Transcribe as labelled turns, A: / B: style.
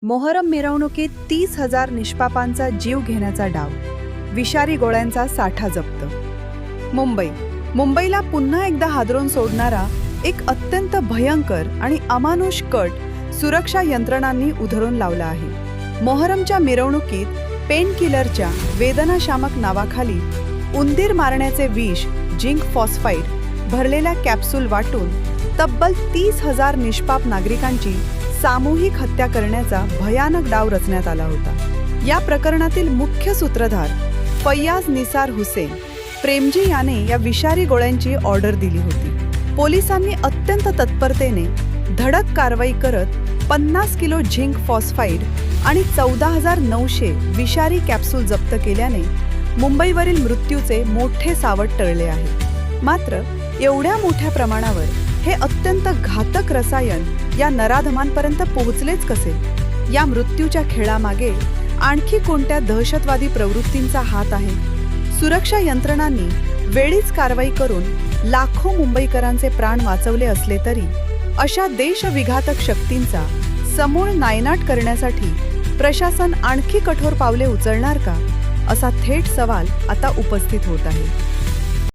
A: मोहरम मिरवणुकीत 30,000 निष्पापांचा जीव घेण्याचा डाव, विषारी गोळ्यांचा साठा जप्त. मुंबईला पुन्हा एकदा हादरवून सोडणारा एक अत्यंत भयंकर आणि अमानुष कट सुरक्षा यंत्रणांनी उधळून लावला आहे. मोहरमच्या मिरवणुकीत पेन किलरच्या वेदनाशामक नावाखाली उंदीर मारण्याचे विष झिंक फॉस्फाईड भरलेल्या कॅप्सूल वाटून तब्बल 30,000 निष्पाप नागरिकांची सामूहिक हत्या करण्याचा भयानक डाव रचण्यात आला होता. या प्रकरणातील मुख्य सूत्रधार फय्याज निसार हुसेन प्रेमजी याने या विषारी गोळ्यांची ऑर्डर दिली होती. पोलिसांनी अत्यंत तत्परतेने धडक कारवाई करत 50 किलो झिंक फॉस्फाईड आणि 14,900 विषारी कॅप्सूल जप्त केल्याने मुंबईवरील मृत्यूचे मोठे सावट टळले आहे. मात्र एवढ्या मोठ्या प्रमाणावर हे अत्यंत घातक रसायन या नराधमांपर्यंत पोहोचलेच कसे? या मृत्यूच्या खेळामागे आणखी कोणत्या दहशतवादी प्रवृत्तींचा हात आहे? सुरक्षा यंत्रणांनी वेळीच कारवाई करून लाखो मुंबईकरांचे प्राण वाचवले असले तरी अशा देशविघातक शक्तींचा समूळ नायनाट करण्यासाठी प्रशासन आणखी कठोर पावले उचलणार का, असा थेट सवाल आता उपस्थित होत आहे.